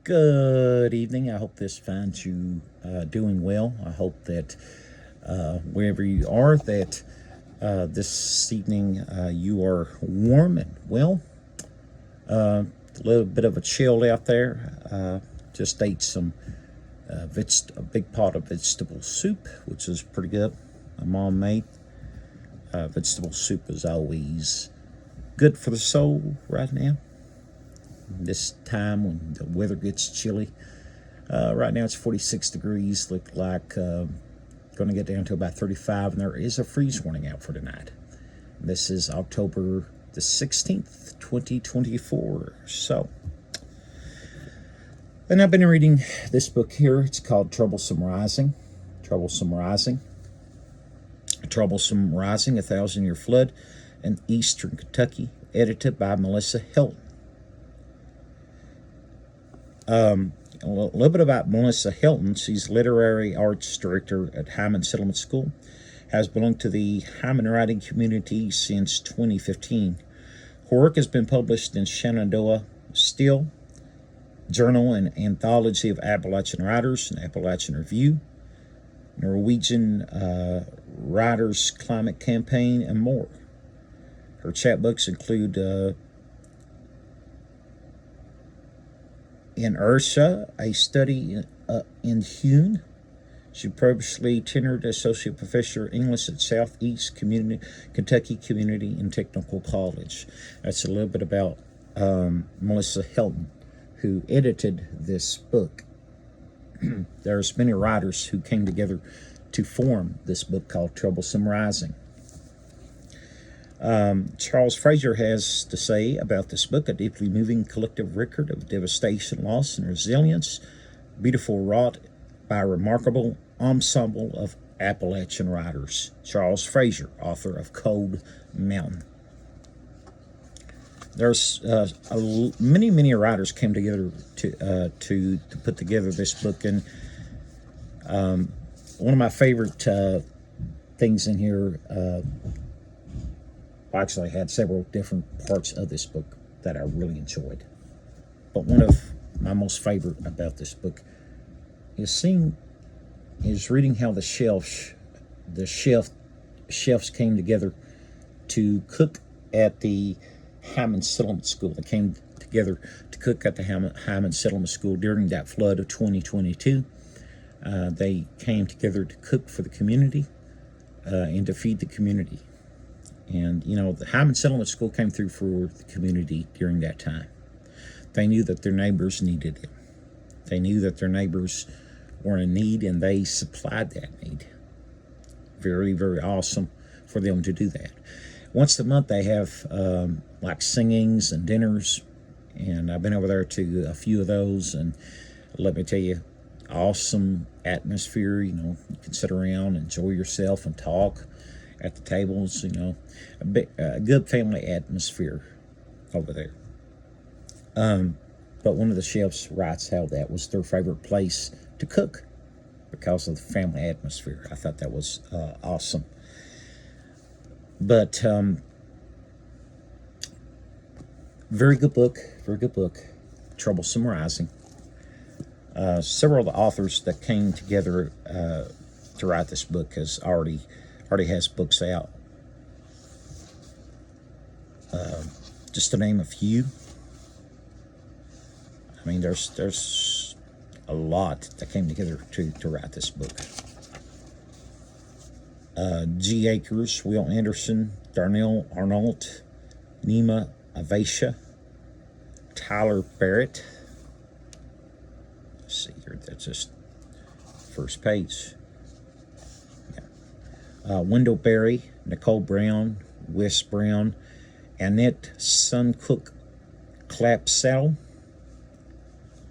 Good evening. I hope this finds you doing well. I hope that wherever you are, that this evening you are warm and well. A little bit of a chill out there. Just ate some a big pot of vegetable soup, which is pretty good. My mom made. Vegetable soup is always good for the soul right now. This time when the weather gets chilly. Right now it's 46 degrees. Look like going to get down to about 35, and there is a freeze warning out for tonight. This is October the 16th, 2024. So, and I've been reading this book here. It's called Troublesome Rising. Troublesome Rising. Troublesome Rising, A 1,000-Year Flood in Eastern Kentucky, edited by Melissa Helton. A little bit about Melissa Helton. She's literary arts director at Hyman Settlement School. Has belonged to the Hyman writing community since 2015. Her work has been published in Shenandoah Steel, Journal and Anthology of Appalachian Writers, and Appalachian Review, Norwegian Writers Climate Campaign, and more. Her chapbooks include In Ursa, a study in Hune. She previously tenured associate professor of English at Southeast Kentucky Community and Technical College. That's a little bit about Melissa Helton, who edited this book. There's many writers who came together to form this book called Troublesome Rising. Charles Fraser has to say about this book: a deeply moving collective record of devastation, loss, and resilience, beautiful wrought by a remarkable ensemble of Appalachian writers. Charles Fraser, author of Cold Mountain. There's many writers came together to put together this book, and one of my favorite things in here. Actually, I had several different parts of this book that I really enjoyed. But one of my most favorite about this book is reading how the chefs came together to cook at the Hyman Settlement School. They came together to cook at the Hyman Settlement School during that flood of 2022. They came together to cook for the community and to feed the community. And, you know, the Hyman Settlement School came through for the community during that time. They knew that their neighbors needed it. They knew that their neighbors were in need, and they supplied that need. Very, very awesome for them to do that. Once a month, they have like singings and dinners, and I've been over there to a few of those, and let me tell you, awesome atmosphere. You know, you can sit around, enjoy yourself, and talk at the tables. You know, a good family atmosphere over there. But one of the chefs writes how that was their favorite place to cook because of the family atmosphere. I thought that was awesome. But very good book, Troublesome Rising. Several of the authors that came together to write this book already has books out. Just to name a few. I mean, there's a lot that came together to write this book. G. Akers, Will Anderson, Darnell Arnault, Nima Avesha, Tyler Barrett. Let's see here, that's just first page. Wendell Berry, Nicole Brown, Wes Brown, Annette Suncook Clapsaddle,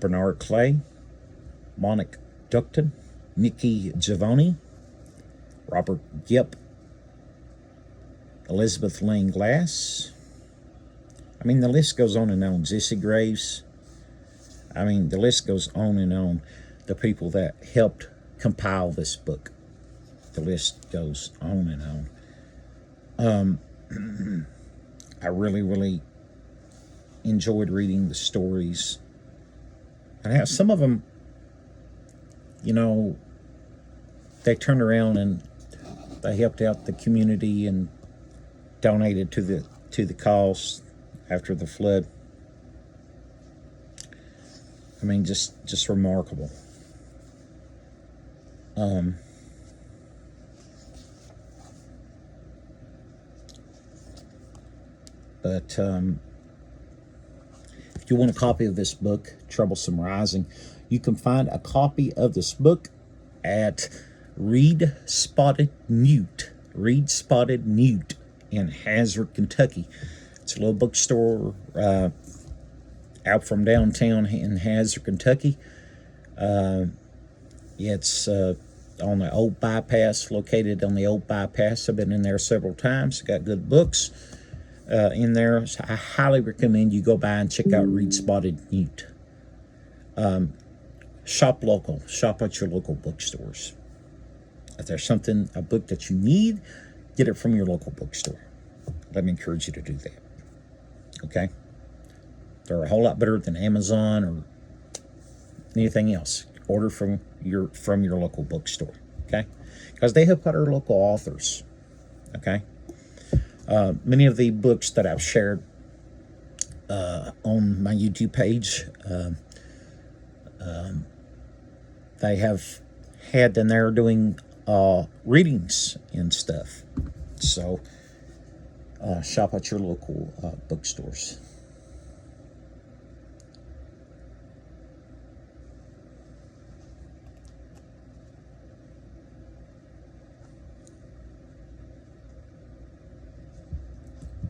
Bernard Clay, Monique Ducton, Nikki Giovanni, Robert Gipp, Elizabeth Lane Glass. I mean, the list goes on and on. Jesse Graves. I mean, the list goes on and on. The people that helped compile this book. The list goes on and on. I really enjoyed reading the stories. And how some of them, you know, they turned around and they helped out the community and donated to the cause after the flood. I mean, just remarkable. But if you want a copy of this book, Troublesome Rising, you can find a copy of this book at Reed Spotted Newt in Hazard, Kentucky. It's a little bookstore out from downtown in Hazard, Kentucky. It's on the old bypass, located on the old bypass. I've been in there several times. Got good books in there. So I highly recommend you go by and check out Reed Spotted Newt. Shop local. Shop at your local bookstores. If there's a book that you need, get it from your local bookstore. Let me encourage you to do that. Okay? They're a whole lot better than Amazon or anything else. Order from your local bookstore. Okay? Because they help out our local authors. Okay? Many of the books that I've shared on my YouTube page, they have had, and they're doing readings and stuff. So shop at your local bookstores.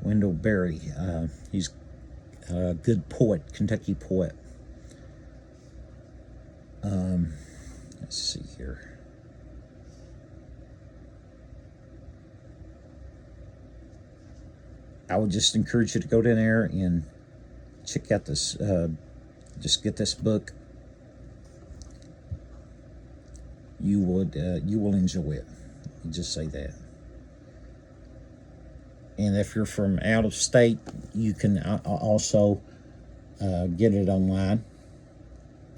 Wendell Berry, he's a good poet, Kentucky poet. Let's see here. I would just encourage you to go down there and check out this, just get this book. You will enjoy it. I'll just say that. And if you're from out of state, you can also get it online,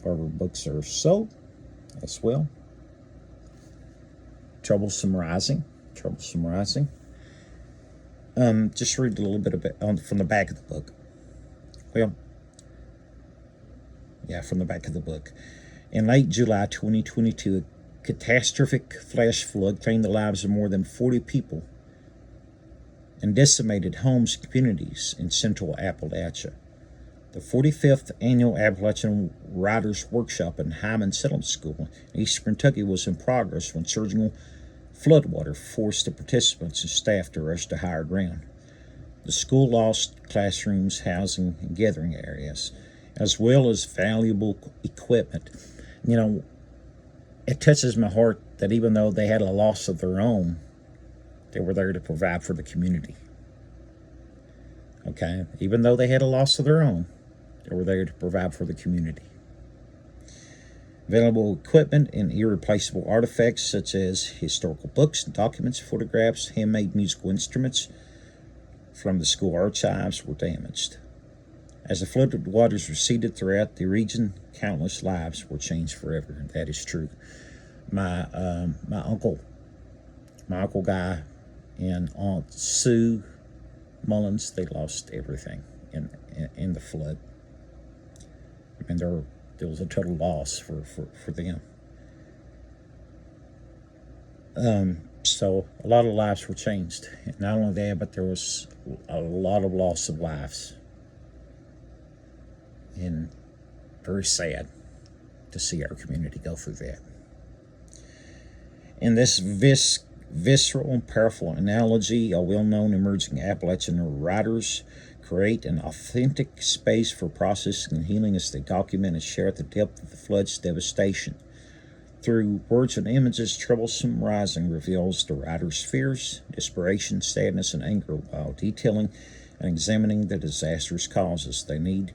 wherever books are sold as well. Troublesome Rising. Just read a little bit of it from the back of the book. Well, yeah, from the back of the book. In late July 2022, a catastrophic flash flood claimed the lives of more than 40 people and decimated homes and communities in central Appalachia. The 45th Annual Appalachian Writers' Workshop in Hyman Settlement School in eastern Kentucky was in progress when surging floodwater forced the participants and staff to rush to higher ground. The school lost classrooms, housing, and gathering areas, as well as valuable equipment. You know, it touches my heart that even though they had a loss of their own, they were there to provide for the community. Okay? Even though they had a loss of their own, they were there to provide for the community. Available equipment and irreplaceable artifacts such as historical books, documents, photographs, handmade musical instruments from the school archives were damaged. As the flooded waters receded throughout the region, countless lives were changed forever. That is true. My uncle Guy and Aunt Sue Mullins, they lost everything in the flood. I mean, there was a total loss for them. So a lot of lives were changed. And not only that, but there was a lot of loss of lives. And very sad to see our community go through that. In this visceral and powerful analogy, a well-known emerging Appalachian writers create an authentic space for processing and healing as they document and share the depth of the flood's devastation. Through words and images, Troublesome Rising reveals the writer's fears, desperation, sadness, and anger while detailing and examining the disaster's causes. They need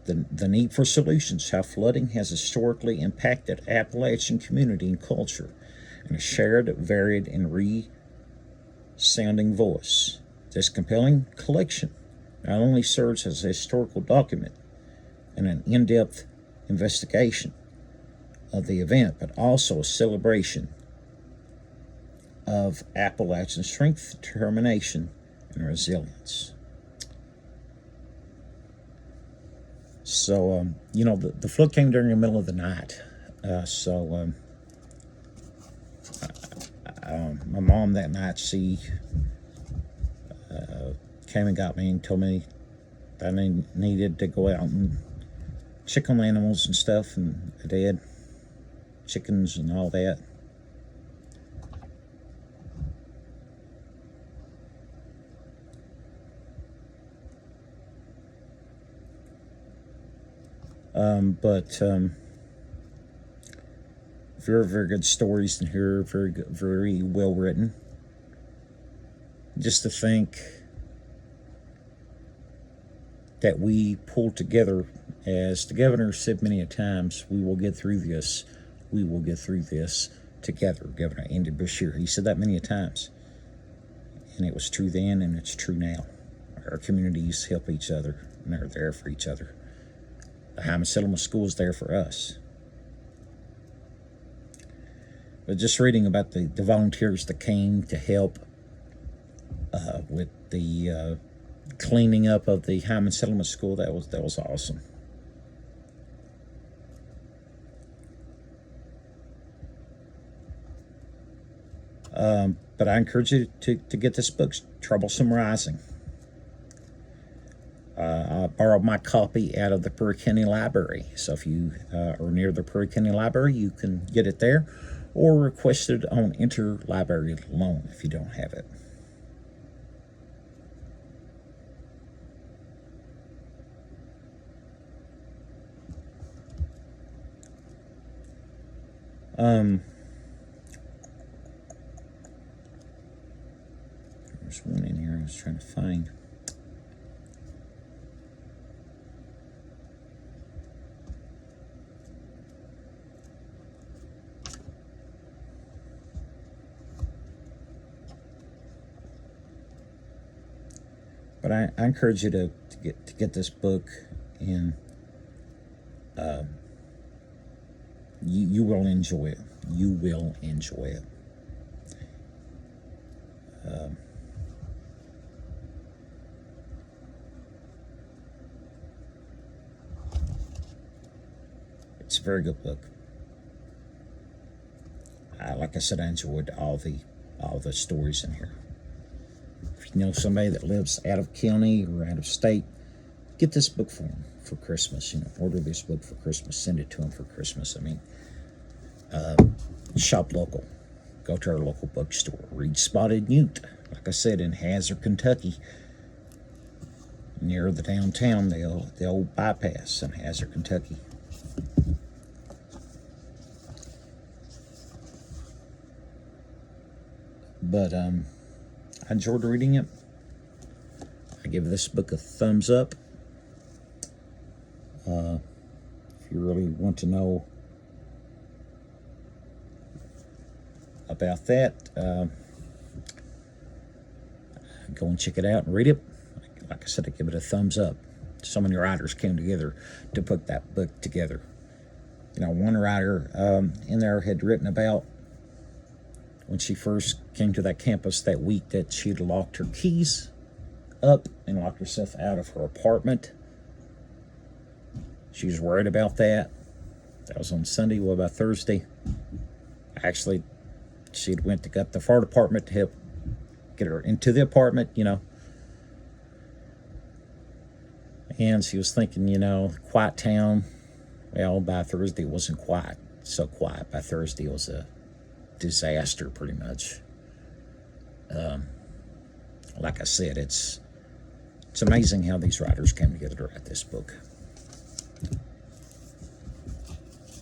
the need for solutions, how flooding has historically impacted Appalachian community and culture, and a shared, varied, and resounding voice. This compelling collection not only serves as a historical document and an in-depth investigation of the event, but also a celebration of Appalachian strength, determination, and resilience. So, the flood came during the middle of the night. My mom that night, she came and got me and told me that I needed to go out and check on animals and stuff, and I did. Chickens and all that. Very, very good stories in here, very good, very well written. Just to think that we pull together, as the governor said many a times, we will get through this. We will get through this together. Governor Andy Beshear, he said that many a times. And it was true then, and it's true now. Our communities help each other, and they're there for each other. The Hyman Settlement School is there for us. But just reading about the volunteers that came to help with the cleaning up of the Hyman Settlement School, that was awesome. But I encourage you to get this book, Troublesome Rising. I borrowed my copy out of the Prairie County Library. So if you are near the Prairie County Library, you can get it there, or request it on interlibrary loan if you don't have it. There's one in here I was trying to find. But I encourage you to get this book, and you will enjoy it. You will enjoy it. It's a very good book. Like I said, I enjoyed all the stories in here. If you know somebody that lives out of county or out of state, get this book for them for Christmas. Order this book for Christmas. Send it to them for Christmas. Shop local. Go to our local bookstore. Read Spotted Newt. Like I said, in Hazard, Kentucky, near the downtown, the old bypass in Hazard, Kentucky. But I enjoyed reading it. I give this book a thumbs up. If you really want to know about that, go and check it out and read it. Like I said, I give it a thumbs up. So many writers came together to put that book together. One writer in there had written about when she first came to that campus that week that she'd locked her keys up and locked herself out of her apartment. She was worried about that. That was on Sunday. What about Thursday? Actually, she'd went to get the fire department to help get her into the apartment, And she was thinking, quiet town. Well, by Thursday it wasn't quite so quiet. By Thursday it was a disaster, pretty much. Like I said, it's amazing how these writers came together to write this book.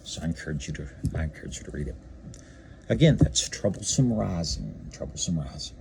So I encourage you to read it. Again, that's Troublesome Rising. Troublesome Rising.